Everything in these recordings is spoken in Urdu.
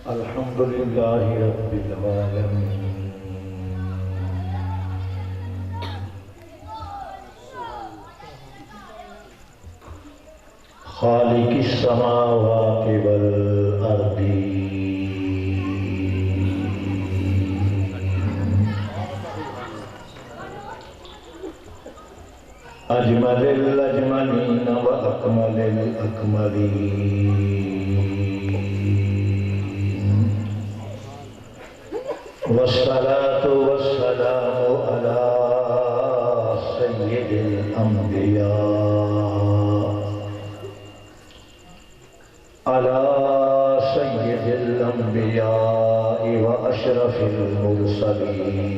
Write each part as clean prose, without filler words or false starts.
الحمد لله رب العالمين خالق السماوات والأرض أجمل الأجملين وأكمل الأكملين والصلاة والسلام على سيد الأنبياء وأشرف المرسلين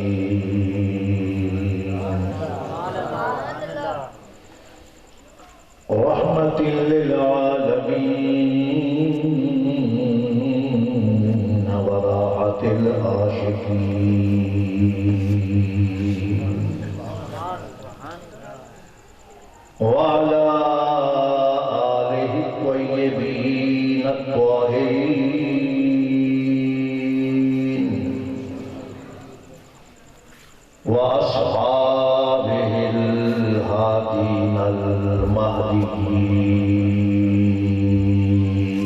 رحمة للعالمين وراحة العاشقين وعلى آله الطيبين الطاهرين وأصحابه الهادين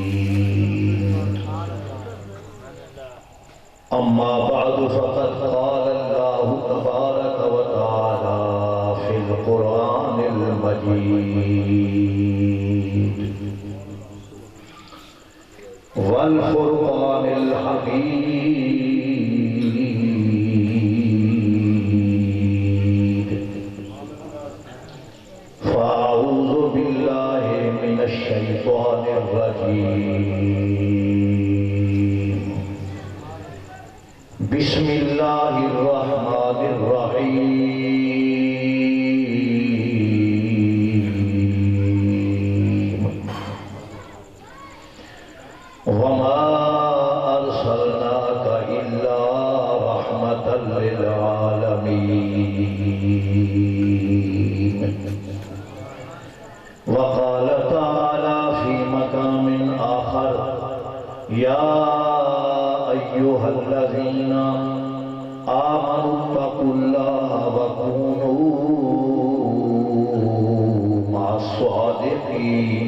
المهديين أما بعد فقد قال الله تبارك وتعالى في القرآن المجيد والفرقان الحميد فأعوذ بالله من الشيطان الرجيم بسم الله الرحمن الرحيم وما أرسلناك إلا رحمة للعالمين وقال تعالى في مقام آخر يا أيها الذين آمنوا اتقوا الله وكونوا مع الصادقين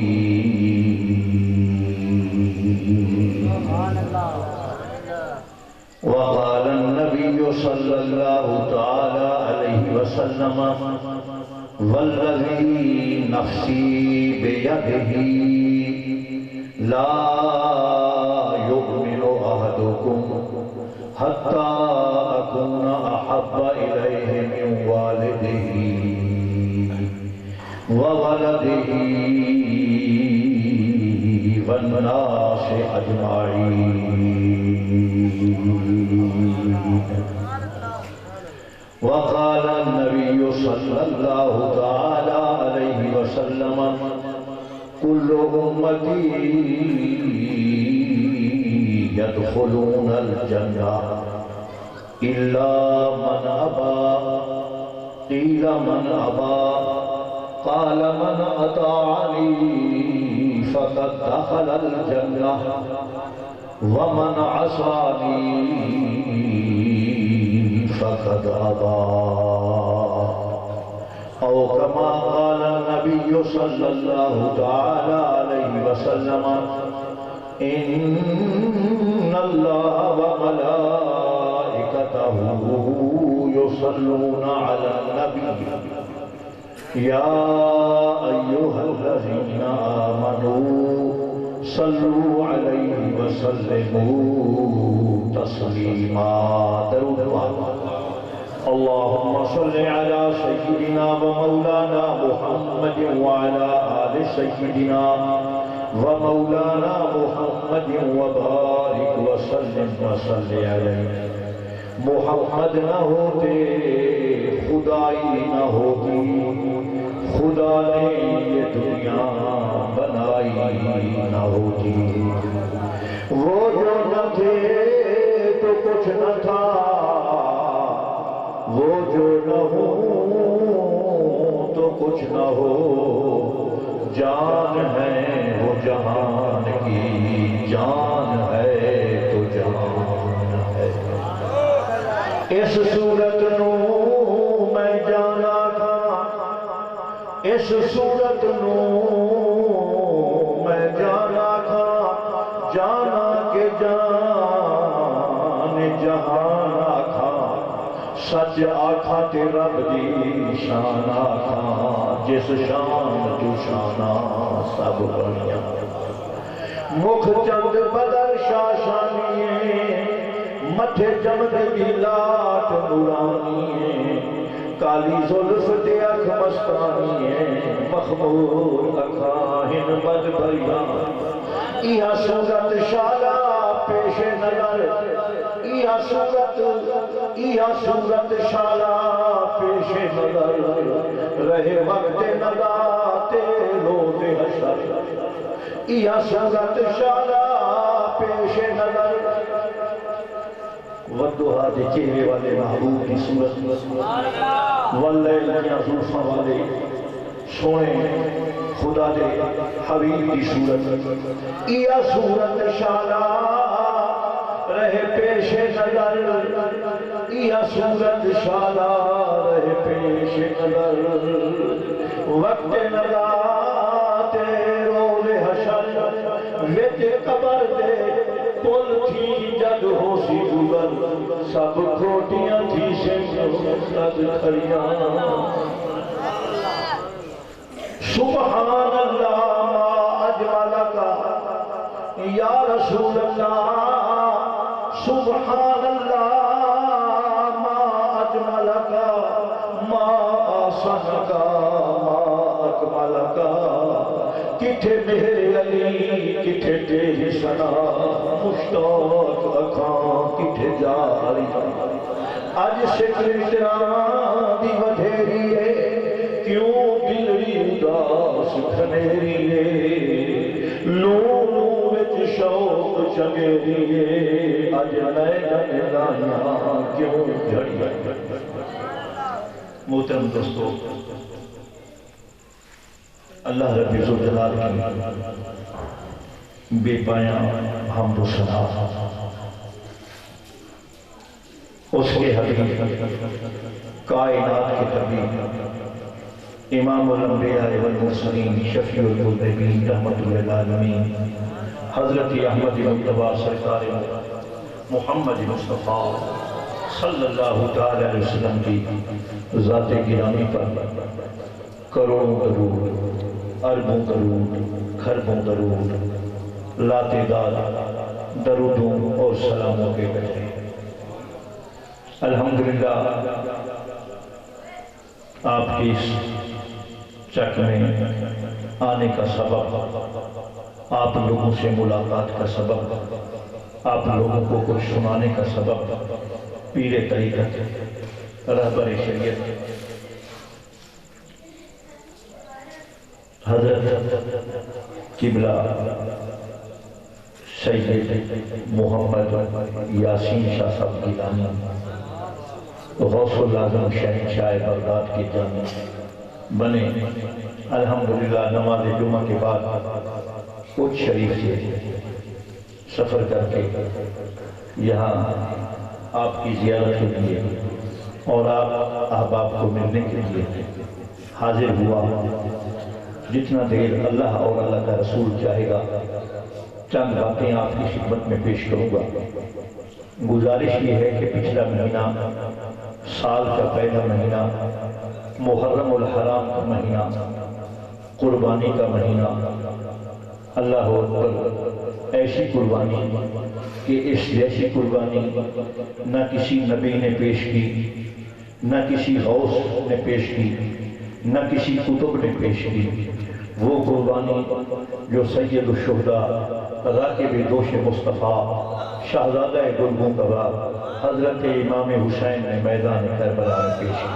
وقال النبي صلى الله تعالى عليه وسلم والذي نفسي بيده لا يؤمن أحدكم حتى أكون أحب إليه من والده وولده والناس أجمعين وقال النبي صلى الله تعالى عليه وسلم كل أمتي يدخلون الجنة إلا من أبى قيل من أبى قال من أطاعني فقد دخل الجنة ومن عصاني فقد أبى أو كما قال النبي صلى الله تعالى عليه وسلم إن الله وملائكته يصلون على النبي يا أيها الذين آمنوا صلوا عليه وسلموا تسليما درود اللهم صل على سيدنا ومولانا محمد وعلى آل سيدنا ومولانا محمد وبارك وسلم وصل عليه محمد نہ ہوتے خدائی نہ ہوتی خدا نے یہ دنیا بنائی نہ ہوتی وہ جو نہ تھے تو کچھ نہ تھا وہ جو نہ ہو تو کچھ نہ ہو جان ہے وہ جہان کی جان ہے تو اس صورت نو میں جانا کھا، اس صورت نو میں جانا کھا، جانا کے جان جہان آکھا، سچ آکھا تے رب دی شان آکھا، جس شان جو شانہ سب بنیا، مکھ چند بدر شاشانیے، مٹھے چمد دی لاٹ نورانیے، کالی زلف تے اکھ مستانیے، مخمور اکھاہن بد بریان، یہ صورت شالا پیش نظر، یہ صورت شالا پیش نظر، رہے وقت نگات روز حشر، یہ صورت شالا پیش نظر، ودوہا دے چہرے والے محبوب کی صورت، واللیل کی زلفاں والے سونے خدا دے حبیب کی صورت، یہ صورت شالا رہے پیش نظر، یہ صورت شالا رہے پیش نظر، وقت نگات روز حشر، وچ قبر دے پل تھی جد ہو سی گزر، سب کھوٹیاں تھی سب کھڑیاں، سبحان اللہ ما اجملکا یا رسول اللہ، سبحان اللہ ما اجملکا ما آسنکا ما اکملکا، کتھے میرے علی کتھے تیری سنا، مشتاق اکھاں کتھے جاری، آج سکرتران دی ودھیری ہے، کیوں دلڑی اداس کھنیری ہے، لونوں وچ شوق چگیری ہے، آج میدان لائیاں کیوں جھڑی ہے۔ محترم دوستو، اللہ رب ذوالجلال کی بے پایاں حمد و ثنا، اس کے حبیب کائنات کے طبیب امام الانبیاء والمرسلین شفیع المذنبین رحمت للعالمین حضرت احمد مجتبیٰ سرکار محمد مصطفیٰ صلی اللہ تعالی علیہ وسلم کی ذات گرامی پر کروڑوں درود، اربوں درود، خربوں درود، لا تعداد درودوں اور سلاموں کے بجائے۔ الحمدللہ آپ کی اس چک میں آنے کا سبب، آپ لوگوں سے ملاقات کا سبب، آپ لوگوں کو کچھ سنانے کا سبب، پیر طریقت رہبر شریعت حضرت قبلہ سید محمد یاسین شاہ صاحب گیلانی غوث العظم شہنشاہ بغداد کی جانب بنے، الحمدللہ نماز جمعہ کے بعد کوچ شریف سے سفر کر کے یہاں آپ کی زیارت کے لیے اور آپ احباب کو ملنے کے لیے حاضر ہوا۔ جتنا دیر اللہ اور اللہ کا رسول چاہے گا چند باتیں آپ کی خدمت میں پیش کروں گا۔ گزارش یہ ہے کہ پچھلا مہینہ سال کا پہلا مہینہ، محرم الحرام کا مہینہ، قربانی کا مہینہ، اللہ اکبر، ایسی قربانی کہ اس جیسی قربانی نہ کسی نبی نے پیش کی، نہ کسی غوث نے پیش کی، نہ کسی کتب نے پیش کی۔ وہ قربانی جو سید الشہداء راکب دوش مصطفیٰ شہزادہ گلبوں کبا حضرت امام حسین نے میدان کربلا میں پیش کی۔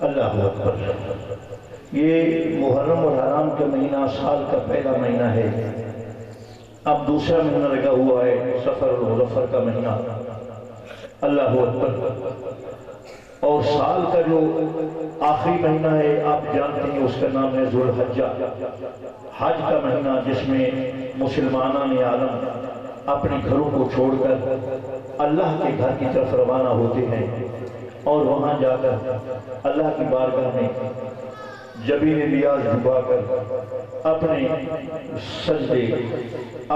اللہ اکبر، یہ محرم الحرام کا مہینہ سال کا پہلا مہینہ ہے، اب دوسرا مہینہ لگا ہوا ہے سفر المظفر کا مہینہ۔ اللہ اکبر، اور سال کا جو آخری مہینہ ہے آپ جانتے ہیں اس کا نام ہے ذوالحجہ، حج کا مہینہ، جس میں مسلمانان عالم اپنے گھروں کو چھوڑ کر اللہ کے گھر کی طرف روانہ ہوتے ہیں اور وہاں جا کر اللہ کی بارگاہ میں جبین نیاز جھکا کر اپنے سجدے،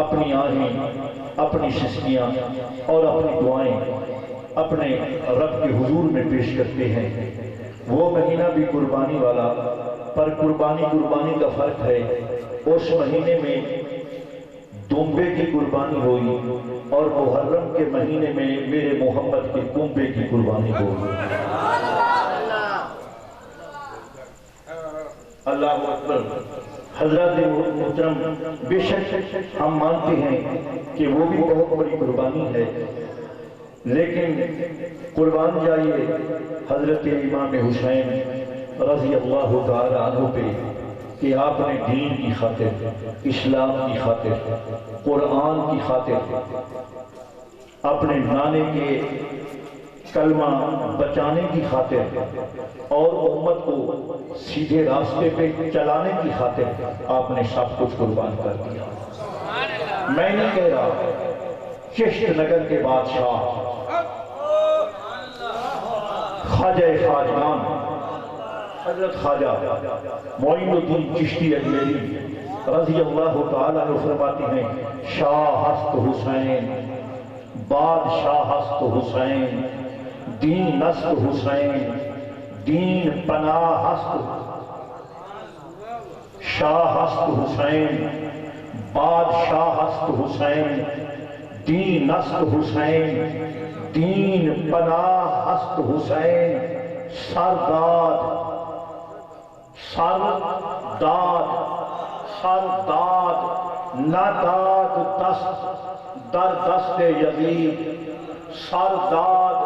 اپنی آہیں، اپنی سسکیاں اور اپنی دعائیں اپنے رب کے حضور میں پیش کرتے ہیں۔ وہ مہینہ بھی قربانی والا، پر قربانی کا فرق ہے۔ اس مہینے میں دمبے کی قربانی ہوئی اور محرم کے مہینے میں میرے محمد کے کنبے کی قربانی ہوئی۔ اللہ اکبر۔ حضرات محترم، بے شک ہم مانتے ہیں کہ وہ بھی بہت بڑی قربانی ہے، لیکن قربان جائیے حضرت امام حسین رضی اللہ تعالی عنہ پہ کہ آپ نے دین کی خاطر، اسلام کی خاطر، قرآن کی خاطر اپنے نانے کے کلمہ بچانے کی خاطر اور امت کو سیدھے راستے پہ چلانے کی خاطر آپ نے سب کچھ قربان کر دیا۔ میں نہیں کہہ رہا، چشت نگر کے بادشاہ خواجہ خواجگان حضرت خواجہ معین الدین چشتی اجمیری رضی اللہ تعالیٰ عنہ فرماتے ہیں، شاہ ہست حسین، بادشاہ ہست حسین، دین نست حسین، دین پناہ ہست، شاہ ہست حسین، بادشاہ ہست حسین، دین نست حسین، دین پناہ ہست حسین، سرداد نداد دست در دست یزید، سرداد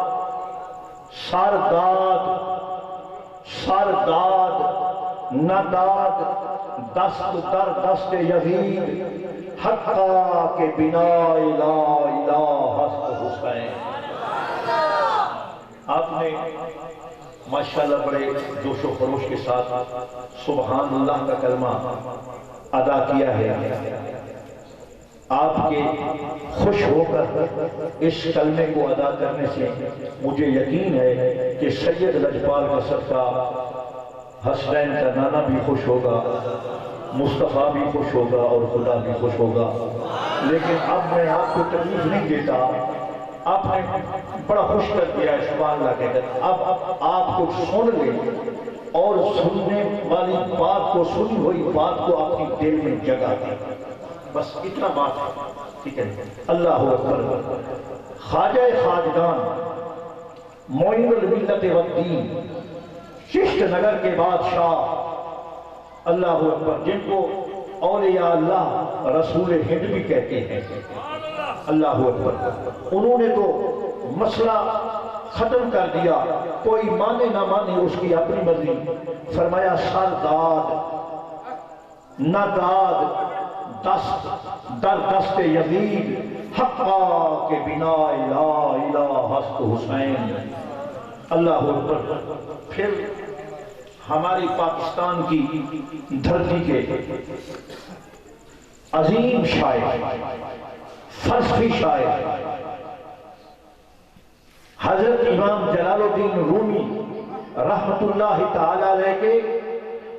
نداد دست در دست یزید، حقا کہ بنا لا الہ ہست حسین۔ آپ نے ماشاءاللہ بڑے جوش و خروش کے ساتھ سبحان اللہ کا کلمہ ادا کیا ہے۔ آپ کے خوش ہو کر اس کلمے کو ادا کرنے سے مجھے یقین ہے کہ سید لجپال کا صدقہ حسنین کا نانا بھی خوش ہوگا، مصطفیٰ بھی خوش ہوگا اور خدا بھی خوش ہوگا۔ لیکن اب میں آپ کو تکلیف نہیں دیتا، آپ نے بڑا خوش کر دیا ہے سبحان اللہ کہہ کر۔ اب آپ کو سن لیں اور سننے والی بات کو، سنی ہوئی بات کو اپنی دل میں جگہ دیں، بس اتنا بات ہے، ٹھیک ہے؟ اللہ اکبر۔ خواجہ خواجگان معین الملت والدین چشت نگر کے بادشاہ، اللہ اکبر، جن کو اولیاء اللہ رسول ہند بھی کہتے ہیں، اللہ اکبر، انہوں نے تو مسئلہ ختم کر دیا، کوئی مانے نہ مانے اس کی اپنی مرضی۔ فرمایا سرداد نداد دست در دست یزید، حقا کہ بنا لا الہ ہست حسین۔ اللہ اکبر۔ پھر ہماری پاکستان کی دھرتی کے عظیم شاعر، فلسفی شاعر حضرت امام جلال الدین رومی رحمت اللہ تعالی علیہ کے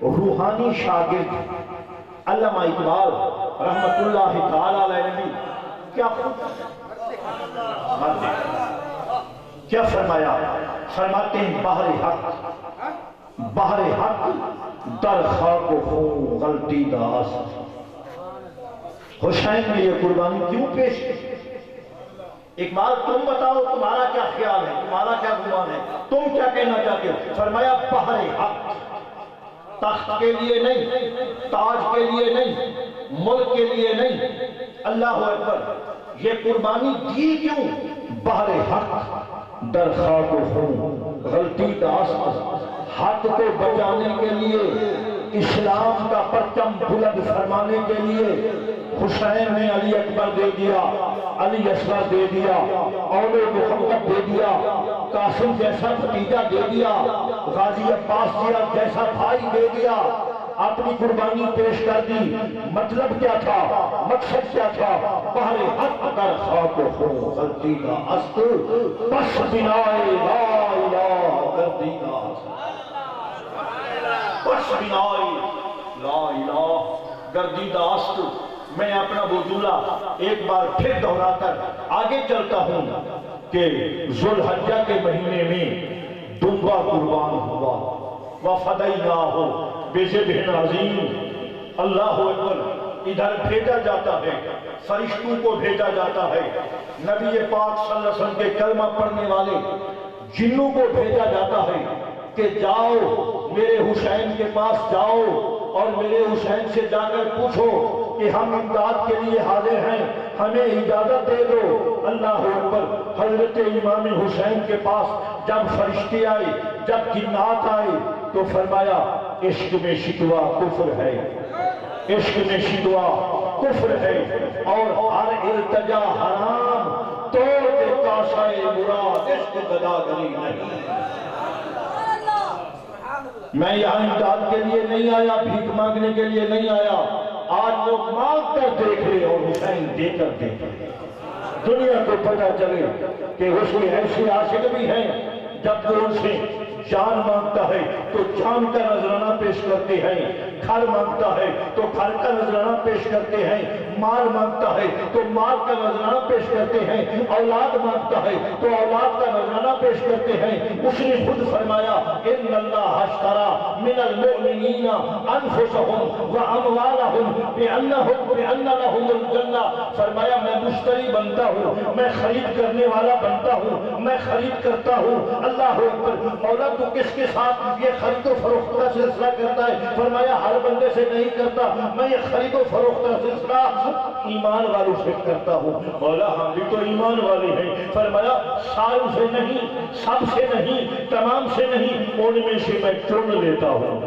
روحانی شاگرد علامہ اقبال رحمت اللہ تعالی علیہ نے کیا فرمایا؟ فرماتے ہیں بحر حق در خاک و خون غلطی دا است۔ حسین نے یہ قربانی کیوں پیش کی؟ اقبال تم بتاؤ تمہارا کیا خیال ہے، تمہارا کیا گمان ہے، تم کیا کہنا چاہتے ہو؟ فرمایا بحر حق، تخت کے لیے نہیں، تاج کے لیے نہیں، ملک کے لیے نہیں، اللہ اکبر، یہ قربانی دی کیوں؟ بحر حق در خاک و خون غلطی داست، حق کو بچانے کے لیے، اسلام کا پرچم بلند فرمانے کے لیے حسین نے علی اکبر دے دیا، علی اصغر دے دیا، اولاد محمد دے دیا، قاسم جیسا بھتیجا دے دیا، غازی عباس جیسا بھائی دے دیا، اپنی قربانی پیش کر دی۔ مطلب کیا تھا؟ مقصد کیا تھا؟ بہر حق در خاک و خون غردیدہ است بس بنائے لا الہ گردیدہ بس بنائے لا الہ گردیدہ است۔ میں اپنا وہ جملہ ایک بار پھر دہرا کر آگے چلتا ہوں کہ ذوالحجہ کے مہینے میں دمبا قربان ہوا وَفَدَيْنَاهُ بِذِبْحٍ عَظِيمٍ۔ اللہ اکبر، ادھر بھیجا جاتا ہے، فرشتوں کو بھیجا جاتا ہے، نبی پاک صلی اللہ علیہ وسلم کے کلمہ پڑھنے والے جنوں کو بھیجا جاتا ہے کہ جاؤ میرے حسین کے پاس جاؤ اور میرے حسین سے جا کر پوچھو کہ ہم امداد کے لیے حاضر ہیں، ہمیں اجازت دے دو۔ اللہ اکبر، حضرت امام حسین کے پاس جب فرشتے آئے، جب جنات آئے تو فرمایا عشق میں شکوہ کفر ہے، عشق میں شکوہ کفر ہے، اور ہر التجا حرام توڑ دے کاشائے مراد، عشق گداگری نہیں۔ میں یہاں امداد کے لیے نہیں آیا، بھیک مانگنے کے لیے نہیں آیا، آج لوگ مانگ کر دیکھے اور حسین دے کر دیکھے، دنیا کو پتہ چلے کہ اس میں ایسے عاشق بھی ہیں جب وہ ان سے جان مانگتا ہے تو جان کا نذرانہ پیش کرتے ہیں، گھر مانگتا ہے تو گھر کا نذرانہ پیش کرتے ہیں، مال مانگتا ہے تو مال کا نذرانہ پیش کرتے ہیں، اولاد مانگتا ہے تو اولاد کا نذرانہ پیش کرتے ہیں۔ اس نے خود فرمایا ان اللہ اشترى من المؤمنین انفسهم واموالهم بان لهم الجنہ، فرمایا میں مشتری بنتا ہوں، میں خرید کرنے والا بنتا ہوں، میں خرید کرتا ہوں۔ اللہ اکبر، مولا تو کس کے ساتھ یہ خرید و فروخت کا سلسلہ کرتا ہے؟ فرمایا ہر بندے سے نہیں کرتا، میں یہ خرید و فروخت کا سلسلہ ایمان والوں سے کرتا ہوں۔ مولا ہم بھی تو ایمان والے ہیں، فرمایا ساروں سے نہیں، سب سے نہیں، تمام سے نہیں، ان میں سے میں چن لیتا ہوں،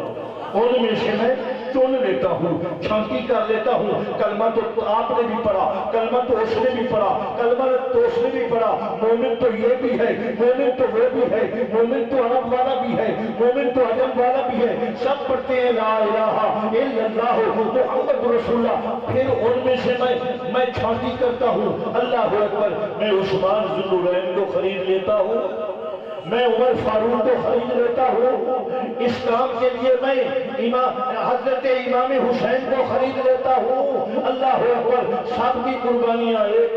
ان میں سے میں چن لیتا ہوں، چھانکی کر لیتا ہوں۔ کلمہ تو آپ نے بھی پڑھا، کلمہ تو اس نے بھی پڑھا، کلمہ تو اس نے بھی پڑھا، مومن تو یہ بھی ہے، مومن تو وہ بھی ہے، مومن تو عرب والا بھی ہے، مومن تو عجم والا بھی ہے، سب پڑھتے ہیں لا الہ الا اللہ محمد رسول اللہ۔ پھر ان میں سے میں چھانکی کرتا ہوں۔ اللہ اکبر، میں عثمان ذو النورین کو خرید لیتا ہوں، میں عمر فاروق کو خرید لیتا ہوں، اس کام کے لیے میں حضرت امام حسین کو خرید لیتا ہوں۔ اللہ اکبر، سب کی قربانیاں ایک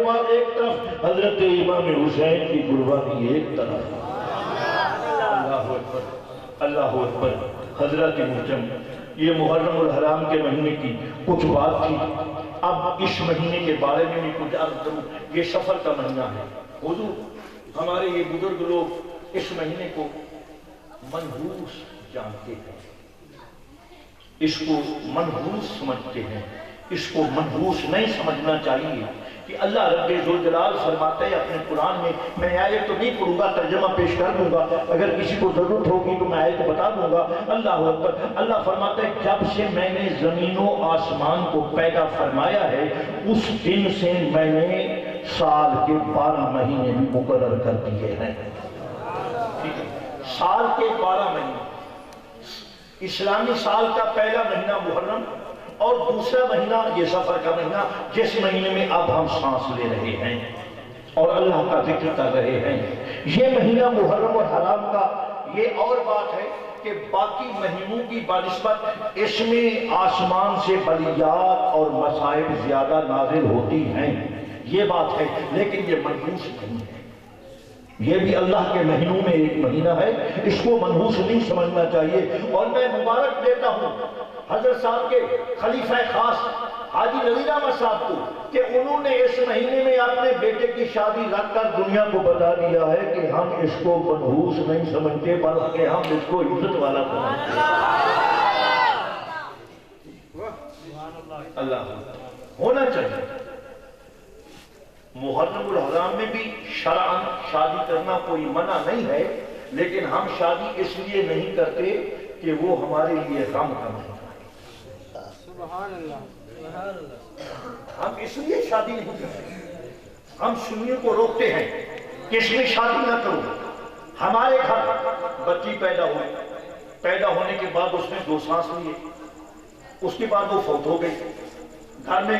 طرف، حضرت امام حسین کی قربانی ایک طرف۔ اللہ اکبر، اللہ اکبر۔ حضرت محترم، یہ محرم الحرام کے مہینے کی کچھ بات تھی، اب اس مہینے کے بارے میں بھی کچھ عرض کروں۔ یہ سفر کا مہینہ ہے، حضور ہمارے یہ بزرگ لوگ اس مہینے کو منحوس جانتے ہیں، اس کو منحوس سمجھتے ہیں، اس کو منحوس نہیں سمجھنا چاہیے کہ اللہ رب ذوالجلال فرماتا ہے اپنے قرآن میں آیت تو نہیں پڑھوں گا، ترجمہ پیش کر دوں گا، اگر کسی کو ضرورت ہوگی تو میں آیت بتا دوں گا۔ اللہ اکبر، اللہ فرماتا ہے جب سے میں نے زمین و آسمان کو پیدا فرمایا ہے اس دن سے میں نے سال کے 12 مہینے بھی مقرر کر دیے ہیں۔ سال کے 12 مہینے، اسلامی سال کا پہلا مہینہ محرم اور دوسرا مہینہ یہ سفر کا مہینہ، جس مہینے میں اب ہم سانس لے رہے ہیں اور اللہ کا ذکر کر رہے ہیں۔ یہ مہینہ محرم اور حرام کا یہ اور بات ہے کہ باقی مہینوں کی بنسبت اس میں آسمان سے بلیات اور مصائب زیادہ نازل ہوتی ہیں، یہ بات ہے، لیکن یہ منحوس نہیں ہے۔ یہ بھی اللہ کے مہینوں میں ایک مہینہ ہے، اس کو منحوس نہیں سمجھنا چاہیے۔ اور میں مبارک دیتا ہوں حضرت صاحب کے خلیفہ خاص حاجی نذیر احمد صاحب کو کہ انہوں نے اس مہینے میں اپنے بیٹے کی شادی رکھ کر دنیا کو بتا دیا ہے کہ ہم اس کو منحوس نہیں سمجھتے بلکہ ہم اس کو عزت والا سمجھتے ہیں۔ اللہ ہونا چاہیے۔ محرم الحرام میں بھی شرعاً شادی کرنا کوئی منع نہیں ہے، لیکن ہم شادی اس لیے نہیں کرتے کہ وہ ہمارے لیے غم کا مہینہ ہے۔ سبحان اللہ، ہم اس لیے شادی نہیں کرتے، ہم سنیوں کو روکتے ہیں کہ اس میں شادی نہ کرو۔ ہمارے گھر بچی پیدا ہوئی، پیدا ہونے کے بعد اس نے 2 سانس لیے، اس کے بعد وہ فوت ہو گئی، گھر میں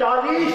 40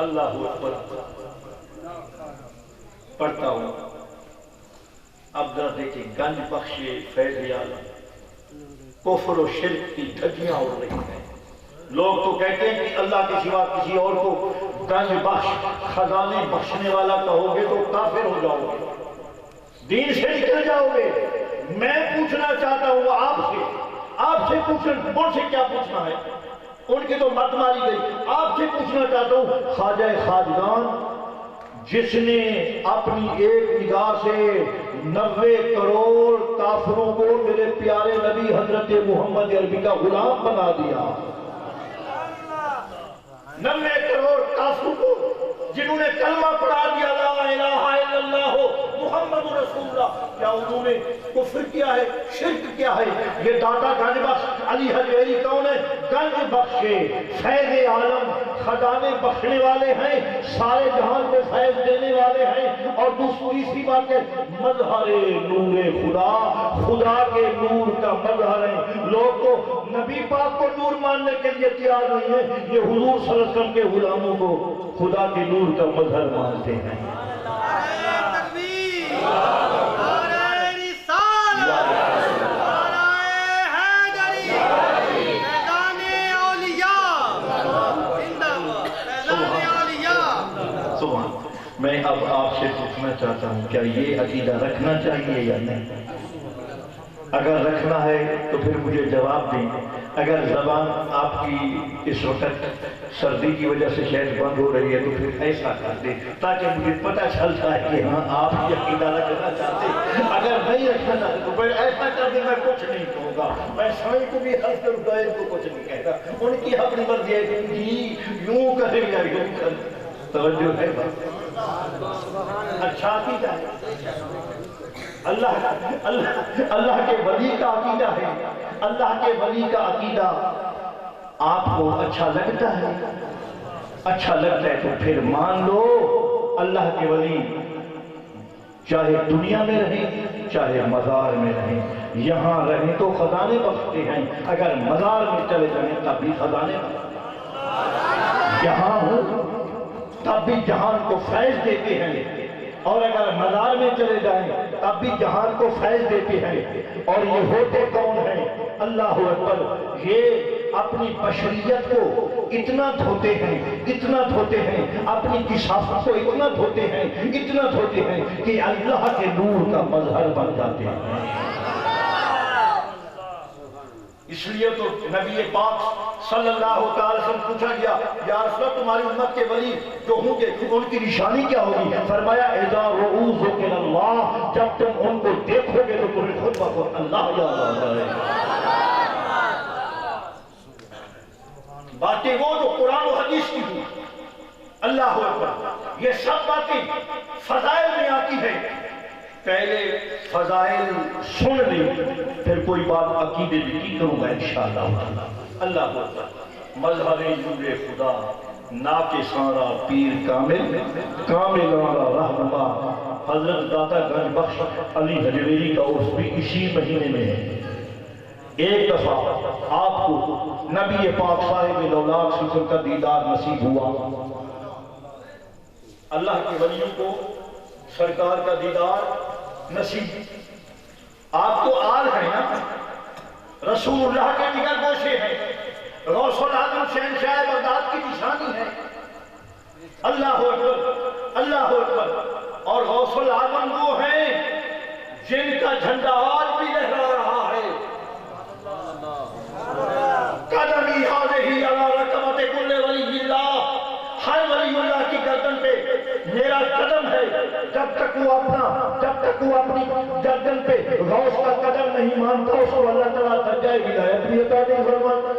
اللہ اکبر پڑھتا ہوں. اب ذرا دیکھیں گنج بخش فیض عالم کفر و شرک کی دھجیاں اڑ رہی ہیں. لوگ تو کہتے ہیں کہ اللہ کے سوا کسی اور کو گنج بخش خزانے بخشنے والا کہو گے تو کافر ہو جاؤ گے, دین سے نکل جاؤ گے. میں پوچھنا چاہتا ہوں آپ سے پوچھنا, ان سے کیا پوچھنا ہے, ان کی تو مت ماری گئی. آپ سے پوچھنا چاہتا ہوں خواجہ خواجگان جس نے اپنی ایک نگاہ سے 90 کروڑ کافروں کو میرے پیارے نبی حضرت محمد عربی کا غلام بنا دیا, 90 کروڑ کافروں کو جنہوں نے کلمہ پڑھا دیا لا الہ الا اللہ محمد رسول اللہ, کیا انہوں نے کفر کیا ہے, شرک کیا ہے؟ یہ داتا گنج بخش علی حجویری کون ہے؟ گنج بخش فیض عالم خزانے بخشنے والے ہیں, سارے جہان کو فیض دینے والے ہیں. اور دوسری بات ہے مظہر نور خدا, خدا کے نور کا مظہر ہے. لوگ تو نبی پاک کو نور ماننے کے لیے تیار نہیں ہیں, یہ حضور صلی اللہ علیہ وسلم کے غلاموں کو خدا کے نور کا مظہر مانتے ہیں. میں اب آپ سے پوچھنا چاہتا ہوں کیا یہ عقیدہ رکھنا چاہیے یا نہیں؟ اگر رکھنا ہے تو پھر مجھے جواب دیں. اگر زبان آپ کی اس وقت سردی کی وجہ سے شاید بند ہو رہی ہے تو پھر ایسا کر دیں تاکہ مجھے پتہ چلتا ہے کہ ہاں آپ یہ عقیدہ رکھنا چاہتے ہیں. اگر نہیں رکھنا چاہتے تو پھر ایسا کر دیں, میں کچھ نہیں کہوں گا. میں سائیں کو بھی حل کر غیر کو کچھ نہیں کہتا, ان کی اپنی مرضی ہے کہ جی یوں کریں یا یوں کریں. توجہ ہے بات, اچھا عقیدہ ہے. اللہ کے ولی کا عقیدہ ہے. اللہ کے ولی کا عقیدہ آپ کو اچھا لگتا ہے, اچھا لگتا ہے تو پھر مان لو اللہ کے ولی چاہے دنیا میں رہیں چاہے مزار میں رہیں, یہاں رہیں تو خزانے بخشتے ہیں, اگر مزار میں چلے جائیں تب بھی خزانے بخشتے, یہاں ہوں تب بھی جہان کو فیض دیتے ہیں, اور اگر مزار میں چلے جائیں تب بھی جہان کو فیض دیتے ہیں. اور یہ ہوتے کون ہیں؟ اللہ اکبر, یہ اپنی بشریت کو اتنا دھوتے ہیں, اتنا دھوتے ہیں, اپنی کثافت کو اتنا دھوتے ہیں, اتنا دھوتے ہیں کہ اللہ کے نور کا مظہر بن جاتے ہیں. اس لیے تو نبی پاک صلی اللہ علیہ وسلم پوچھا گیا یا رسول اللہ تمہاری امت کے ولی جو ہوں گے ان کی نشانی کیا ہوگی؟ فرمایا اذا رؤوذ من اللہ, جب تم ان کو دیکھو گے تو تمہیں خود بخود اللہ یاد آ جائے. باتیں وہ جو قرآن و حدیث کی ہوئی. اللہ اکبر, یہ سب باتیں فضائل میں آتی ہیں. پہلے فضائل سن لیں پھر کوئی بات عقیدے کی کروں گا انشاءاللہ. اللہ اکبر. مظہر نور خدا ناک سارا پیر کامل کاملانہ رہنما حضرت داتا گنج بخش علی حجویری کا عرس بھی اسی مہینے میں ہے. ایک دفعہ آپ کو نبی پاک صاحب لولاک صلی اللہ علیہ وسلم کا دیدار نصیب ہوا. اللہ کے ولیوں کو سرکار کا دیدار نصیب. آپ تو آل ہیں نا, رسول اللہ کے جگر گوشے ہیں, غوث العظم شہنشاہ بغداد کی نشانی ہے. اللہ اکبر, اللہ اکبر. اور غوث العظم وہ ہیں جن کا جھنڈا آج بھی لہرا رہا ہے. قدمی حاضری علی رکبت کل ولی اللہ, ہر ولی اللہ کی گردن پہ میرا قدم ہے. جب تک وہ اپنی گردن پہ غوث کا قدم نہیں مانتا اس کو اللہ تعالیٰ درجہ ولایت بھی عطا نہیں فرماتا.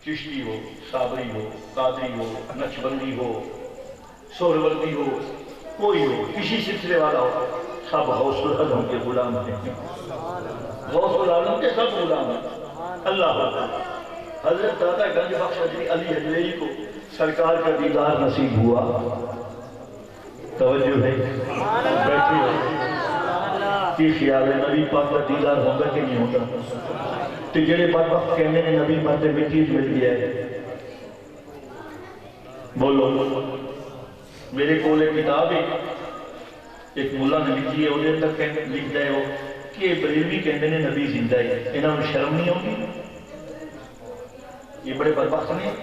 چشتی ہو, صابری ہو, قادری ہو, نقشبندی ہو, سہروردی ہو, کوئی ہو, کسی سلسلے والا ہو, سب غوث العظم کے غلام ہیں. غوث العظم کے سب غلام ہیں. اللہ اکبر. حضرت داتا گنج بخش علی حجویری کو سرکار کا دیدار نصیب ہوا. توجہ ہے, بیٹھے ہو کی خیال ہے نبی پاک کا دیدار ہوگا کہ نہیں ہوگا؟ تو جڑے بدبخت کہنے میں نبی پاک سے مٹی مل گیا ہے, بولو میرے کو کتاب ہے ایک ملا نے لکھی ہے وہ تک لکھتا ہے وہ کہ بریلوی کہتے ہیں نبی زندہ ہے انہوں نے شرم نہیں آتی یہ بڑے بدبخت نہیں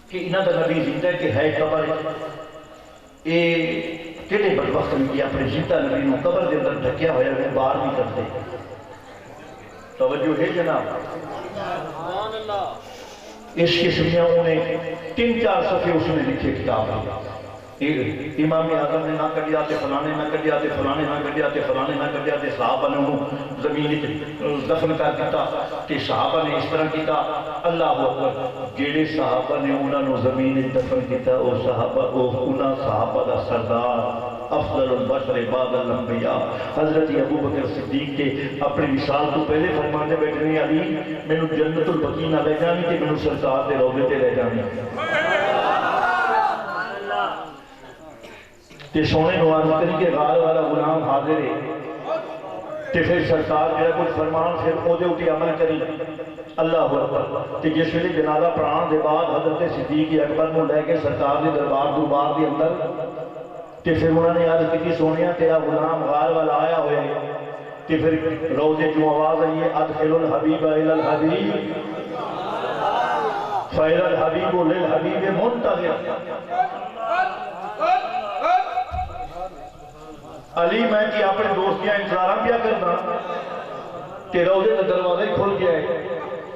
کہ انہوں کا نبی زندہ ہے کہ ہے قبر یہ کہتے بدبخت نہیں کہ اپنے زندہ نبی نے قبر کے اندر ڈھکیا ہوا ہے باہر نہیں کرتے توجہ ہے جناب اس قسم میں انہیں 3-4 صفحے اس نے لکھے کتاب ہے امام اعظم نے نہ کر دیا تے فلانے نہ کر دیا تے فلانے نہ کر دیا تے فلانے نہ کر دیا تے صحابہ نے انہوں زمین دفن کر دیتا تے صحابہ نے اس طرح کیتا اللہ اکبر جیڑے صحابہ نے انہوں زمین دفن کیتا وہ صحابہ انہاں صحابہ دا سردار افضل البشر بعد الانبیاء حضرت ابو بکر صدیق کے اپنی مثال تو پہلے فرمانے بیٹھنے علی میں نے جنت البقیع نہ لے جانی کہ میں نے سرکار دے روضے تے لے جانی تے سونے نواز کری کے غار والا غلام حاضر ہے تے پھر سرکار جڑا کچھ فرمان پھر او دے اٹھی عمل کری اللہ اکبر تے جس ویلے جنازہ پڑھان دے بعد حضرت صدیق اکبر نو لے کے سرکار دے دربار دوبار دے اندر تے پھر انہوں نے عرض کی سونیا تیرا غلام غار والا آیا ہوئے تے پھر روزے جو آواز آئی ہے ادخل الحبیب الی الحبیب فیل الحبیب للحبیب منتظر علی میں کہ اپنے دوستیاں انتظارہ کیا کرنا تے روزے کا دروازے کھل گیا ہے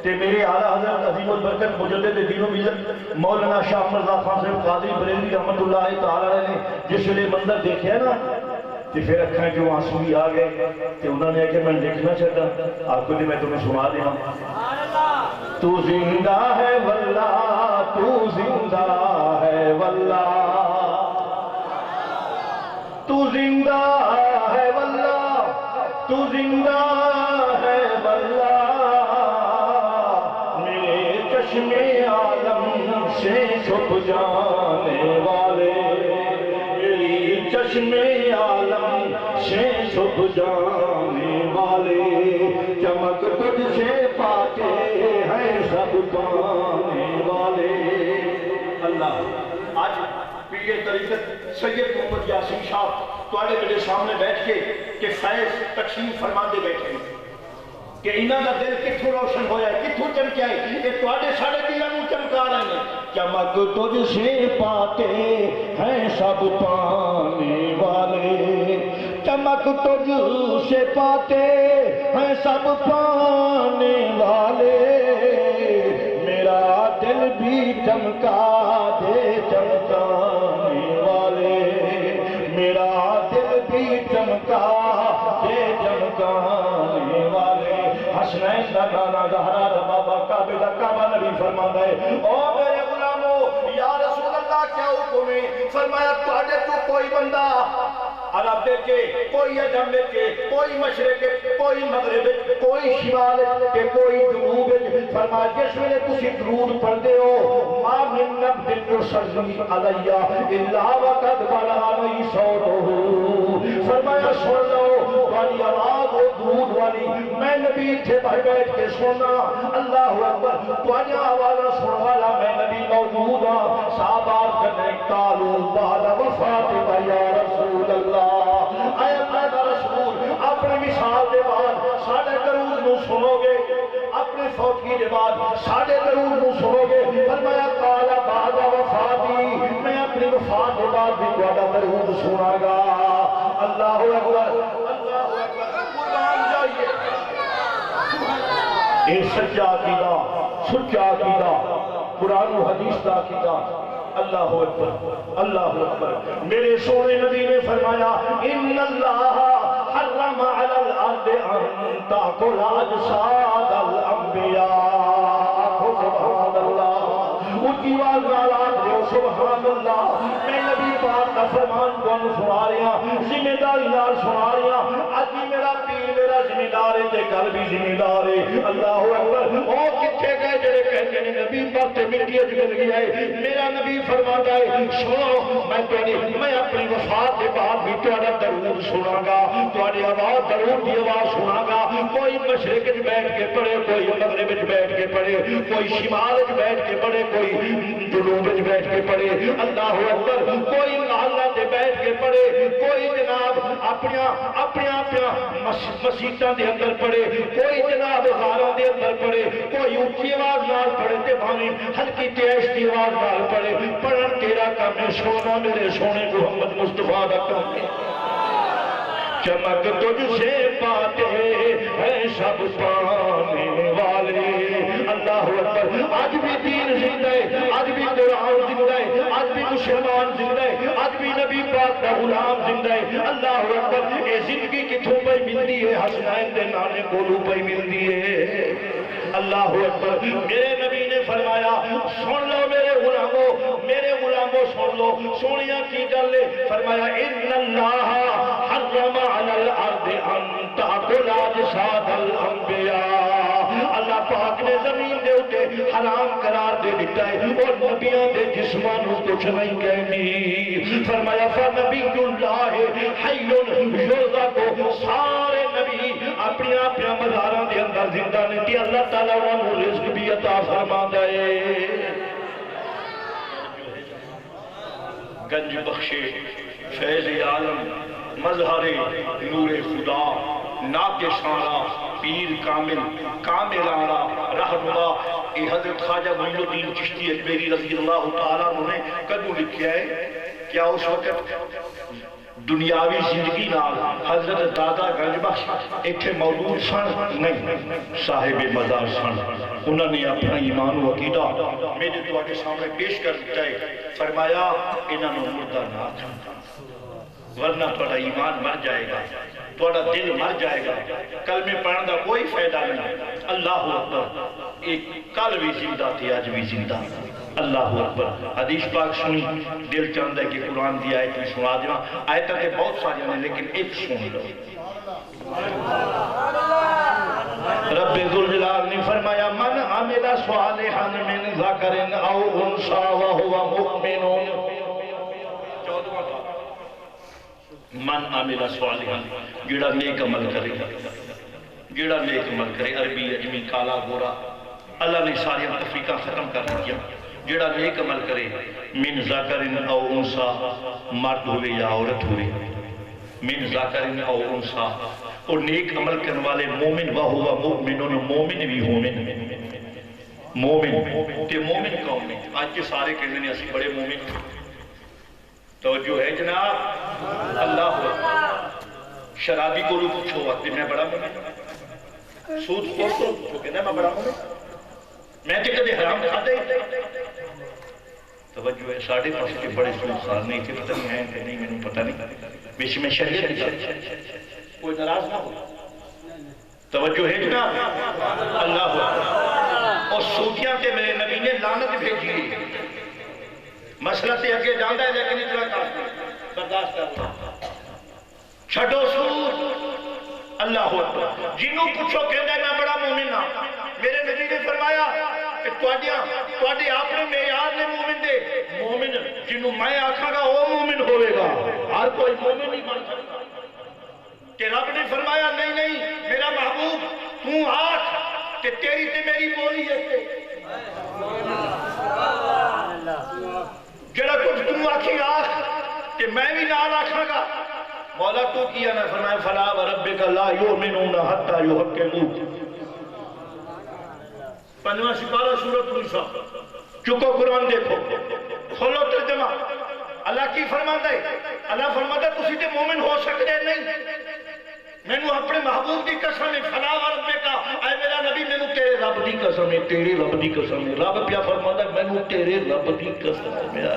تے میرے اعلیٰ حضرت عظیم البرکت مجدد دین و ملت مولانا شاہ مرزا خان صاحب قادری بریلوی رحمت اللہ تعالی نے جس ویلے منظر دیکھا ہے نا تے پھر اکھیں جو آنسو بھی آ گئے تے انہوں نے کہ میں لکھنا چاہتا آپ کو میں تمہیں سنا دینا تو زندہ ہے واللہ تو زندہ ہے واللہ تو زندہ ہے واللہ تو زندہ ہے واللہ میرے چشم عالم سے چھپ جانے والے میری چشم عالم سے چھپ جانے والے چمک تجھ سے پاتے ہیں سب پانے والے اللہ آج پیڑ طریقت سید محمد یاسین شاہ توڑے میرے سامنے بیٹھ کے کہ فیض تقسیم فرما دے بیٹھے کہ انہاں دا دل کتھوں روشن ہویا ہے کتھوں چمکیا ہے یہ توڑے ساڑے دلوں نوں چمکا رہے ہیں چمک تجھ سے پاتے ہیں سب پانے والے چمک تجھ سے پاتے ہیں سب پانے والے میرا دل بھی چمکا دے چمکانے والے میرا دل بھی چمکا دے چمکانے والے حسنین دا نانا زہرا دا بابا کعبہ دا کعبہ نبی فرماتا ہے او میرے غلامو یا رسول اللہ کیا حکم ہے فرمایا تواڈے تو کوئی بندہ عرب دیکھے کوئی عجم دیکھے کوئی مشرق کوئی مغرب کوئی شمال کے کوئی جنوب فرمایا جس ویلے تسی درود پڑھتے ہو ما من نبض یصلی علیہ الا وقد بلغنی صوتہ فرمایا سن لو والی آواز و درود والی میں نبی تھے بیٹھ کے سننا اللہ اکبر تواڈی آواز سن والا میں نبی موجود ہاں صحابہ کرنے قالوا بعد وفاتک یا رسول اللہ اے اللہ دا رسول اپنی مثال دے بعد ساڑھے درود نو سنو گے اپنے فوتگی دے بعد ساڑھے درود نو سنو گے فرمایا قال بعد وفاتی میں اپنی وفات دے بعد بھی تواڈا درود سنا گا اللہ اکبر قربان جائیے اے سچا عقیدہ سچا عقیدہ قرآن و حدیث دا عقیدہ اللہ اکبر اللہ اکبر میرے سونے نبی نے فرمایا ان اللہ حرم علی الارض ان تاکل اجساد الانبیاء سبحان اللہ اونچی آواز نال آکھو سبحان اللہ میں نبی پاک کا فرمان تانوں سنا رہا ذمہ داری نال سنا رہا اج میرا پیر میرا ذمہ دار ہے تے کل بھی ذمہ دار ہے اللہ اکبر او کتھے گئے جڑے کہندے نے نبی پاک تے مٹی اج گل گیا ہے میرا نبی فرماتا ہے سنو میں اپنی وفات کے بعد بھی تہاڈا درود سنا گا، تہاڈی آواز درود کی آواز سنا گا۔ کوئی مشرق وچ بیٹھ کے پڑھے، کوئی مغرب وچ بیٹھ کے پڑھے، کوئی شمال وچ بیٹھ کے پڑھے، کوئی جنوب وچ بیٹھ کے پڑھے، اللہ اکبر، کوئی محلہ تے بیٹھ کے پڑھے، کوئی جناب اپنے مسیتاں دے اندر پڑھے، کوئی جناب غاراں دے اندر پڑھے، کوئی اونچی آواز نال پڑھے تے بھاویں ہلکی تیز کی آواز نال پڑھے، پڑھن تیرا کام ہے، سونا میرے سونے محمد مصطفیٰ دا کام ہے۔ چمک تجھ سے پاتے ہیں سب پانے والے، اللہ اکبر۔ آج بھی دین زندہ ہے، آج بھی قرآن زندہ ہے، آج بھی مسلمان زندہ ہے، آج بھی نبی پاک کا غلام زندہ ہے، اللہ اکبر۔ اے زندگی کتھوں پہ ملتی ہے؟ حسنین دے نانے کولو پہ ملتی ہے، اللہ اکبر۔ میرے نبی نے فرمایا سن لو میرے غلاموں سن لو، سونیا کی گل ہے، فرمایا ان اللہ حرم علی الارض ان تاکل اجساد الانبیاء، اللہ پاک نے زمین دے اتے حرام قرار دے دیتا ہے اور نبیوں دے جسمانوں کچھ نہیں کہنی، فرمایا فنبی اللہ حی یرزق، سارے نبی اپنی مزاراں دے اندر زندہ نے دی، اللہ تعالیٰ انہوں رزق بھی عطا فرما دے۔ گنج بخشے فیض عالم مظہر نور خدا، ناک شارہ پیر کامل کامل آرہ رہنما۔ یہ حضرت خواجہ معین الدین چشتی اجمیری رضی اللہ تعالیٰ نے کدوں لکھیا ہے؟ کیا اس وقت دنیاوی زندگی نال حضرت دادا گنج بخش ایتھے موجود سن؟ نہیں، صاحب مزار سن۔ انہوں نے اپنا ایمان و عقیدہ میرے تواڈے سامنے پیش کر دیتا ہے، فرمایا انہاں نوں مردہ نہ آکھنا، ورنہ تھوڑا ایمان مر جائے گا، تھوڑا دل مر جائے گا، کلمے پڑھنے کا کوئی فائدہ نہیں۔ اللہ اکبر، ایک کل بھی زندہ تھے آج بھی زندہ، اللہ اکبر۔ حدیث پاک سنی، دل چاہتا ہے کہ قرآن دی آیت میں سنا دینا، آیتیں تے بہت ساری ہیں لیکن ایک سن لو۔ رب ذوالجلال نے فرمایا من عمل صالحا من ذکر او انثى وهو مؤمن، من عمل صالحا، جڑا نیک عمل کرے، جڑا نیک عمل کرے، عربی اجمی کالا گورا، اللہ نے ساری تفریقہ ختم کر دیا۔ جڑا نیک عمل کرے، من ذکر او انثى، مرد ہوئے یا عورت ہوئے، من ذکر او انثى، اور نیک عمل کرنے والے مومن وہو مؤمن، مومن بھی مومن تے مومن کون میں؟ آج کے سارے کہنے نے اسی بڑے مومن، توجہ ہے جناب، اللہ شرابی کو لو پوچھو وقت میں بڑا مومن، سود خور کو پوچھو کہنا میں بڑا مومن، میں تے کدے حرام کھاتے ہی، توجہ ہے ساڑھے پاس کے بڑے سود خار نہیں تھے، پتہ نہیں ہیں کہ نہیں، میں نے پتہ نہیں، بیچ میں شریعت کوئی ناراض نہ ہو، توجہ ہے جناب، اللہ اور سودیاں تے میرے نبی نے لعنت بھیجی، مسئلہ سے اگے جاندہ ہے لیکن اتنا کافی برداشت کر رہا، چھڑو سود، اللہ اکبر۔ جنہوں پوچھو کہنا ہے میں بڑا مومن ہاں، میرے نبی نے فرمایا کہ تواڈے آپ نے معیار نے مومن دے، مومن جنہوں میں آکھاں گا وہ مومن ہوئے گا، ہر کوئی مومن نہیں بن سکتا۔ کہ رب نے فرمایا نہیں نہیں میرا محبوب تو آکھ کہ تیری تے میری بولی ہے، جڑا کچھ تو آکھی آکھ کہ میں بھی نال آکھاں گا، مولا تو کیا نہ فرمایا فلا وربک لا یؤمنون حتی یحکموک، پنجواں سپارہ سورۃ النساء، چکو قرآن دیکھو، کھولو ترجمہ، اللہ کی فرماتا ہے، اللہ فرماتا ہے تسی تے مومن ہو سکتے نہیں، میں نے اپنے محبوب دی قسم ہے، فلا وربک، اے میرا نبی میں نے تیرے رب دی قسم ہے، تیرے رب دی قسم ہے، رب پیا فرماتا ہے میں نے تیرے رب دی قسم ہے،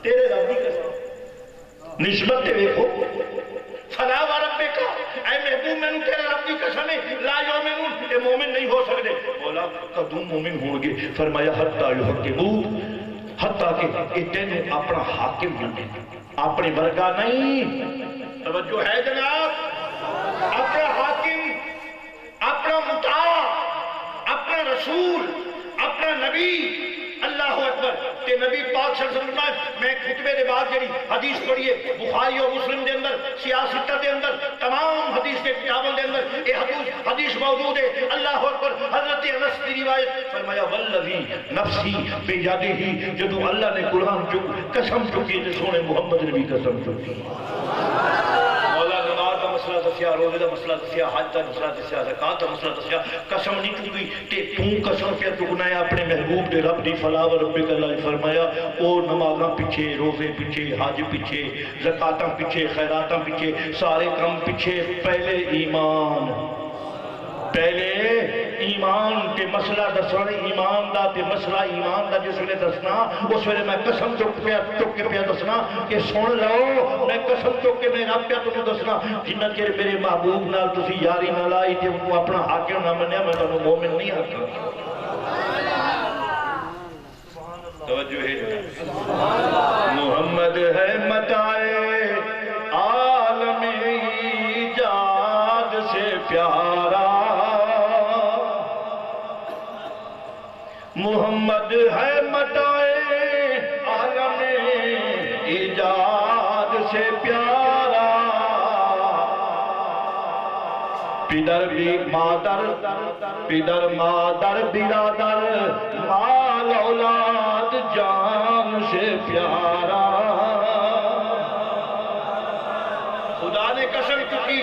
تیرے رب دی قسم، نسبت تے دیکھو، فلا وربک، اے محبوب میں نے تیرے رب دی قسم ہے، لا یؤمنون، اے مومن نہیں ہو سکتے، مولا قدوم مومن ہوں گے، فرمایا حتی یحکموک، حتیٰ کہ تینوں اپنا حاکم بنے، اپنی برگاہ نہیں، توجہ ہے جناب، اپنا حاکم، اپنا مطاع، اپنا رسول، اپنا نبی، اللہ اکبر، تے نبی پاک صلی اللہ علیہ وسلم میں خطبے دے بعد جڑی حدیث پڑھیے بخاری اور مسلم دے اندر سیاستہ دے اندر تمام حدیث کے کتابوں دے اندر یہ حدیث موجود ہے. اللہ اکبر. حضرت انس کی روایت فرمایا والذی نفسی بیدہ، جدو اللہ نے قرآن جو قسم چکی تو سونے محمد نے بھی قسم چکی. مولا نماز کا مسئلہ دسیا، روزے کا مسئلہ دسیا، حج کا مسئلہ دسیا، زکات کا مسئلہ دسیا، قسم نہیں چکی تے تو قسم کیا چکنا ہے اپنے محبوب دے رب دی فلا و ربک. اللہ نے فرمایا او نمازاں پیچھے، روزے پیچھے، حج پیچھے، زکاتاں پیچھے، خیراتاں پیچھے، سارے کام پیچھے، پہلے ایمان. پہلے ایمان تے مسئلہ دسنا، ایمان دا تے مسئلہ ایمان دا جس ویلے دسنا اس ویلے میں قسم چک کے پیا دسنا کہ سن لو میں قسم چک کے میں رب پیا تمہیں دسنا جنہ چیر میرے محبوب نال تسی یاری نہ لائی تے انہوں اپنا حاکم نہ منیا میں تمہیں مومن نہیں آتا. توجہ ہے محمد ہے متائے عالم ایجاد سے پیارا، محمد ہے متائے عالم ایجاد سے پیارا. پدر بھی مادر، پدر مادر برادر، مال اولاد جان سے پیارا. خدا نے قسم چکی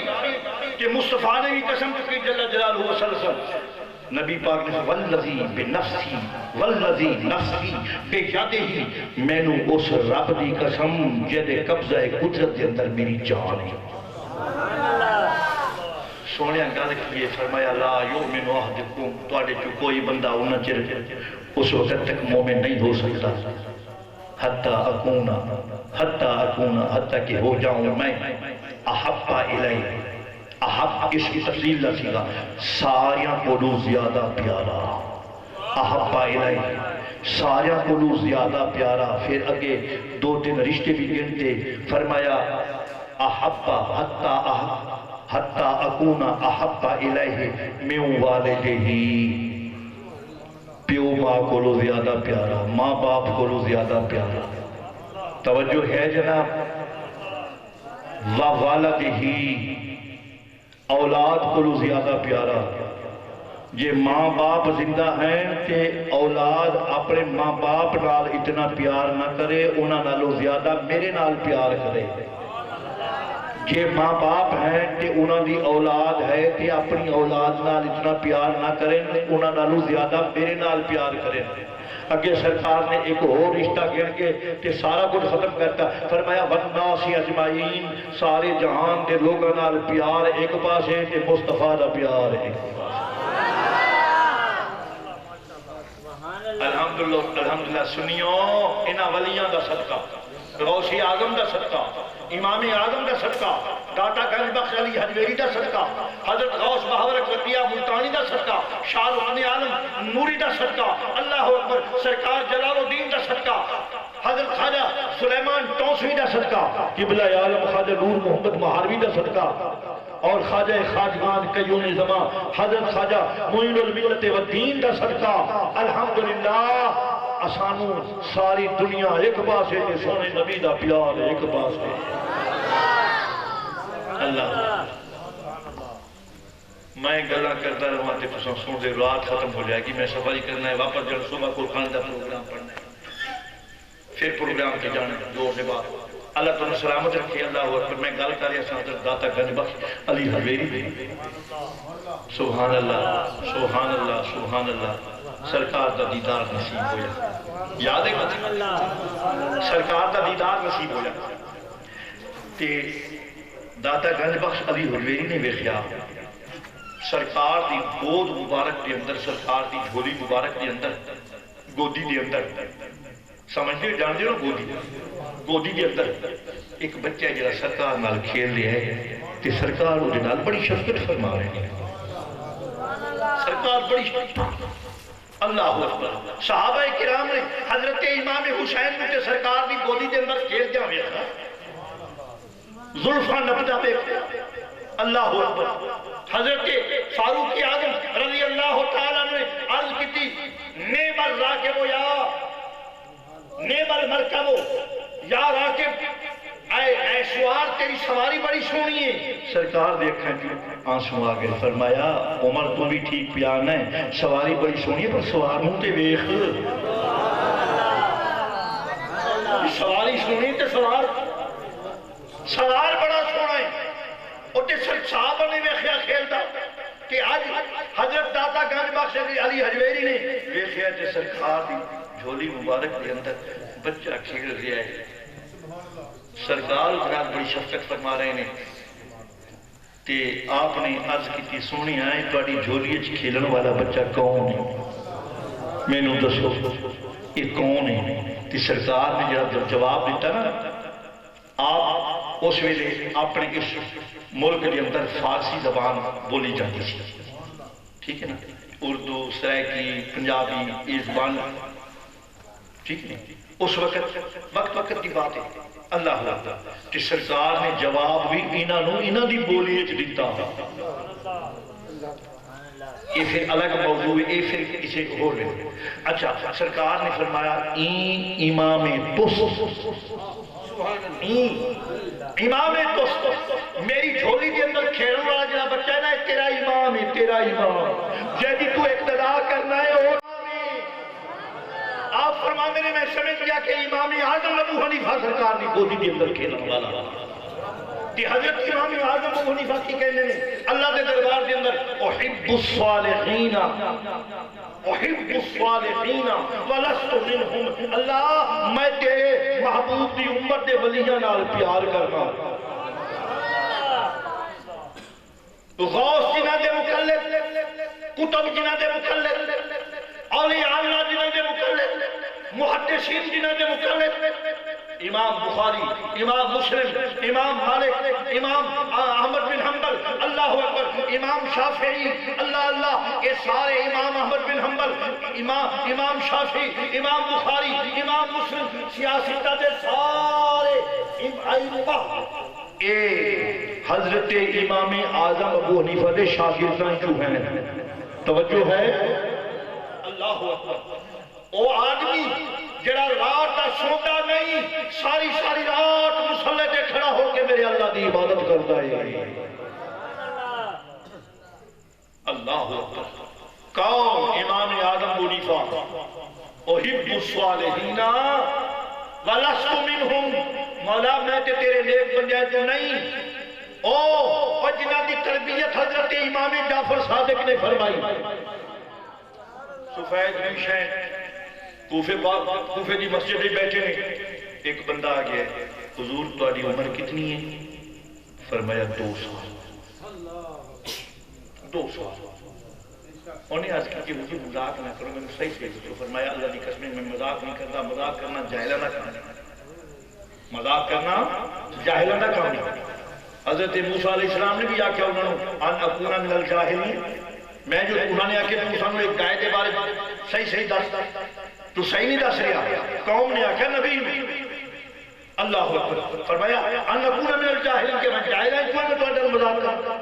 کہ مصطفیٰ نے بھی قسم چکی جل جلالہ وسلم. نبی پاک نے والذی بنفسی والذی نفسی بے یادہ ہی میں نو اس رب دی قسم جدے قبضہ قدرت دے اندر میری جان ہے. سونے گل کیے فرمایا لا یؤمن احدکم، تواڈے چ کوئی بندہ انہاں چر اس وقت تک مومن نہیں ہو سکتا حتی کہ ہو جاؤں میں احب الیہ. احب اس کی تفصیل لکھی گا ساریاں کولو زیادہ پیارا. احب الیہ ساریاں کولو زیادہ پیارا. پھر اگے دو تین رشتے بھی گنتے فرمایا احب حتی اکون احب الیہ من والدہ، پیو ماں کولو زیادہ پیارا، ماں باپ کولو زیادہ پیارا. توجہ ہے جناب. ووالدہ اولاد کولو زیادہ پیارا. جے ماں باپ زندہ ہیں تے اولاد اپنے ماں باپ نال اتنا پیار نہ کرے، انہاں نالو زیادہ میرے نال پیار کرے. جے ماں باپ ہیں تے انہاں دی اولاد ہے تے اپنی اولاد نال اتنا پیار نہ کریں، انہاں نالو زیادہ میرے نال پیار کریں. اگے سرکار نے ایک اور رشتہ گن کے تے سارا کچھ ختم کرتا فرمایا والناس اجمعین، سارے جہان دے لوگاں نال پیار ایک پاسے تے مصطفیٰ دا پیار ایک پاسے. الحمدللہ سنیو انہاں ولیاں دا صدقہ، غوث اعظم دا صدقہ، امام اعظم دا صدقہ، داتا گنج بخش علی حجویری دا صدقہ، حضرت غوث بہاور قطیہ ملتانی دا صدقہ، شاہ رحمانی عالم نوری دا صدقہ، اللہ اکبر سرکار جلال الدین دا صدقہ، حضرت خواجہ سلیمان ٹونسوی دا صدقہ، قبلہ عالم خواجہ نور محمد مہاروی دا صدقہ، اور خواجہ خواجگان قیوم زمان حضرت خواجہ معین الملت والدین دا صدقہ. الحمدللہ اسانو ساری دنیا ایک پاسے تے سونے نبی دا پیار ایک پاسے. اللہ میں گلا کرتا رہا تے تساں سن دے رات ختم ہو جائے گی. میں صفائی کرنا ہے واپس جب صبح قرآن دا پروگرام پڑھنا ہے پھر پروگرام کے جانا دو سے بعد. اللہ تعالیٰ سلامت رکھے. اللہ اکبر. میں گل کر رہا حضرت داتا گنج بخش علی حجویری. سبحان اللہ سبحان اللہ سبحان اللہ. سرکار دا دیدار نصیب ہویا. یاد ہے مجھے سرکار دا دیدار نصیب ہویا تے داتا گنج بخش علی حجویری نے ویکھیا سرکار دی گود مبارک دے اندر، سرکار دی جھولی مبارک دے اندر، گودی دے اندر سمجھتے جانتے ہو گودی دے اندر ایک بچہ جڑا سرکار نال کھیل رہا ہے تے سرکار وہ نال بڑی شفقت فرما رہے ہیں. سرکار بڑی شفقت. اللہ اکبر. صحابہ کرام نے حضرت امام حسین نے سرکار دی گودی دے اندر کھیل دیا ویکھا زلفاں نپتا دیکھا. اللہ اکبر. حضرت فاروق اعظم رضی اللہ تعالیٰ نے عرض کی تھی نعم الراکب یا نعم المرکب یا راکب، اے سوار تیری سواری بڑی سونی ہے۔ سرکار دیکھیں کہ آنسو آگئے، فرمایا عمر تو بھی ٹھیک پیان ہے، سواری بڑی سونی ہے پر سوار منہ تے ویخ، سواری سونی تے سوار بڑا سونا ہے۔ اور تے صحابہ نے ویخیا کھیل دا کہ آج حضرت داتا گنج بخش علی حجویری نے ویخیا تے سرکار دی جھولی مبارک دے اندر بچہ کھیل رہا ہے۔ سرکار جناب بڑی شفقت فرما رہے ہیں تے آپ نے عرض کی تھی سونی آئے توڑی جھولی اچھ کھیلن والا بچہ کون ہے؟ میں نو دسو یہ کون ہے؟ تے سرکار نے جب جواب دیتا نا، آپ اس ویلے اپنے اس ملک کے اندر فارسی زبان بولی جاتی تھی، ٹھیک ہے نا، اردو، سرائکی، پنجابی، یہ زبان، ٹھیک ہے، اس وقت کی بات ہے۔ اللہ اللہ کہ سرکار نے جواب بھی انہاں دی بولی اچھ دیتا، یہ پھر الگ موضوع ہے، یہ پھر اسے ہو لے۔ اچھا سرکار نے فرمایا این امام تست، امام تست، میری جھولی کے اندر کھیلنے والا جنہ بچہ ہے نا، تیرا امام ہے، تیرا امام، جیدی تو اقتداء کرنا ہے اور آپ فرمانے نے میں سمجھ گیا کہ امام اعظم ابو حنیفہ سرکار نے گودی کے اندر کھیلنے والا کہ حضرت امام اعظم ابو حنیفہ کی کہنے نے اللہ دے دربار کے اندر احب الصالحین ولست منہم، اللہ میں تیرے محبوب دی امت دے ولیاں نال پیار کرنا، غوث جنہ دے مقلد، کتب جنہ دے مقلد، اولیاء اللہ جنہ دے مقلد، محدثین جنہ دے مقلد، امام بخاری، امام مسلم، امام مالک، امام احمد بن حنبل، اللہ اکبر، امام شافعی، اللہ اللہ، یہ سارے امام احمد بن حنبل، امام شافعی، امام بخاری، امام مسلم، سیاستہ دے سارے ائمہ، اے حضرت امام اعظم ابو حنیفہ دے شاگردان کیوں ہیں؟ توجہ ہے؟ اللہ اکبر، او آدمی جڑا رات دا سوتا نہیں، ساری رات مصلی تے کھڑا ہو کے میرے اللہ دی عبادت کرتا ہے۔ اللہ اکبر، کون؟ امام اعظم ابو حنیفہ، احب الصالحین ولست منہم، مولا میں تے تیرے نیک بندے تو نہیں، او جنہ دی تربیت حضرت امام جعفر صادق نے فرمائی۔ سفید ریشیں کوفے دی مسجد میں بیٹھے ہیں، ایک بندہ آ گیا، حضور تہاڈی عمر کتنی ہے؟ فرمایا 2 سال۔ 2 سال انہیں عرض کی کہ حضور مذاق نہ کرو، میں نے صحیح تو فرمایا اللہ دی قسم میں مذاق نہیں کرتا، مذاق کرنا جاہلانہ کام ہے، مذاق کرنا جاہلانہ کام ہے۔ حضرت موسیٰ علیہ السلام نے بھی آکھیا انہوں نے ان اکونا من الجاہلین، میں جو انہوں نے آکھیا موسیٰ نے ایک گائے دے بارے صحیح دس تو صحیح نہیں دس رہا، قوم نے آکھیا نبی نے، اللہ اکبر، فرمایا ان اکونا من الجاہلین کہ میں جاہلہ ہی میں تو اندر مذاق کرنا،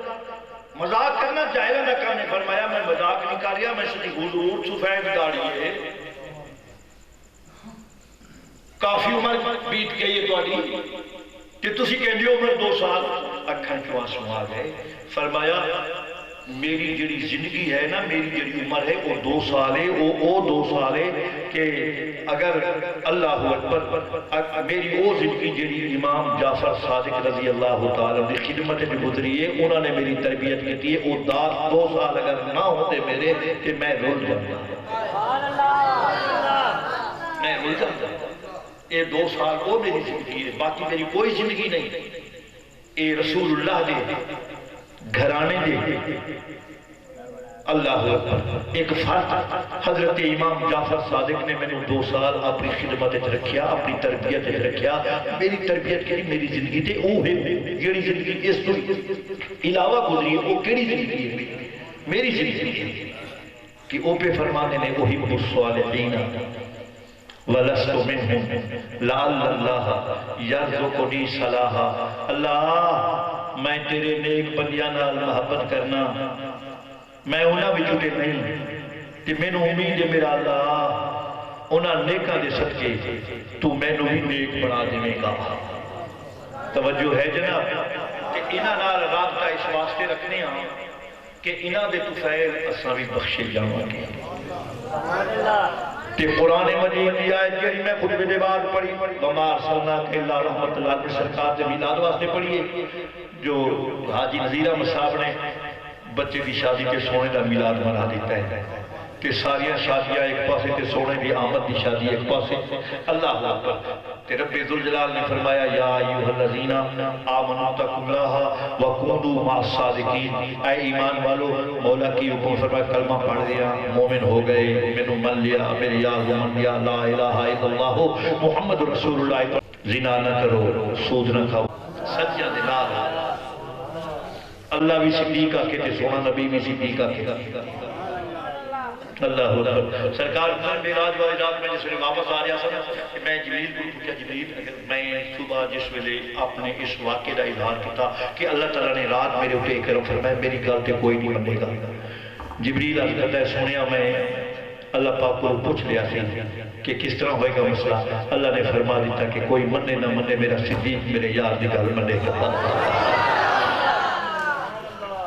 مذاق کرنا جاہلہ نہ کرنے، فرمایا میں مذاق نہیں کر رہا، میں سچی حضور سفید داڑھی ہے، کافی عمر بیت گئی ہے تہاڈی کہ تسی کہندے ہو عمر 2 سال، اکھاں چوں آنسو آ گئے، فرمایا میری جڑی زندگی ہے نا، میری جڑی عمر ہے وہ 2 سال ہے، وہ 2 سال ہے کہ اگر اللہ اکبر میری وہ زندگی جڑی امام جعفر صادق رضی اللہ تعالیٰ کی خدمت میں گزری ہے، انہوں نے میری تربیت کی ہے، وہ 2 سال اگر نہ ہوتے میرے کہ میں رول جاتا، میں رول جاتا، یہ 2 سال وہ میری زندگی ہے، باقی میری کوئی زندگی نہیں، اے رسول اللہ دے گھرانے دے اللہ اکبر، ایک فرد حضرت امام جعفر صادق نے میں نے 2 سال اپنی خدمت رکھیا، اپنی تربیت رکھیا، میری تربیت کی میری زندگی تے او ہے، جیڑی زندگی اس تو علاوہ گزری ہے، وہ کیڑی زندگی ہے؟ میری زندگی ہے کہ او پہ فرمانے نے احب الصالحین وَلَسْتُ مِنْهُمْ لَعَلَّ اللَّهَ يَرْزُقُنِي صَلَاحًا، اللہ میں تیرے نیک بندیاں نال محبت کرنا، میں انہاں بھی چھوٹے نہیں کہ میں نے امید ہے میرا اللہ انہاں نیکاں دے صدقے تو میں نو بھی نیک بنا دینے کا توجہ ہے جناب کہ انہاں نال رابطہ اس واسطے رکھنے ہاں کہ انہاں دے طفیل اساں بھی بخشے جاواں گے کہ قرآن مجید کی آیت جڑی میں خطبے دے بعد پڑھی وما ارسلناک الا رحمت للعالمین سرکار سے میلاد واسطے پڑھیے جو حاجی نذیر احمد صاحب نے بچے دی شادی کے سونے دا میلاد منا دیتا ہے کہ ساریاں شادیاں ایک پاسے تے سونے دی آمد دی شادی ایک پاسے اللہ اکبر تے رب ذوالجلال نے فرمایا یا ایھا الذین آمنوا اتقوا اللہ وکونوا مع الصادقین اے ایمان والو مولا کی حکم فرمایا کلمہ پڑھ دیا مومن ہو گئے مینوں من لیا میرے یار کو من لیا لا الہ الا اللہ محمد رسول اللہ زنا نہ کرو سود نہ کھاؤ سچا دے نال اللہ بھی صدیق آکے تے سونا نبی بھی صدیق آکے اللہ اکبر سرکار معراج والی رات میں جس ویلے واپس آ رہا سا کہ میں جبریل کو پوچھا جبریل اگر میں صبح جس ویلے اپنے اس واقعے کا اظہار کیتا کہ اللہ تعالیٰ نے رات میرے اوپر کرو فرمایا میری گل تے کوئی نہیں منے گا جبریل عرض کرتا ہے سنیا میں اللہ پاک کو پوچھ لیا سی کہ کس طرح ہوئے گا مسئلہ اللہ نے فرما دیتا کہ کوئی منے نہ منے میرا صدیق میرے یار دی گل منے گا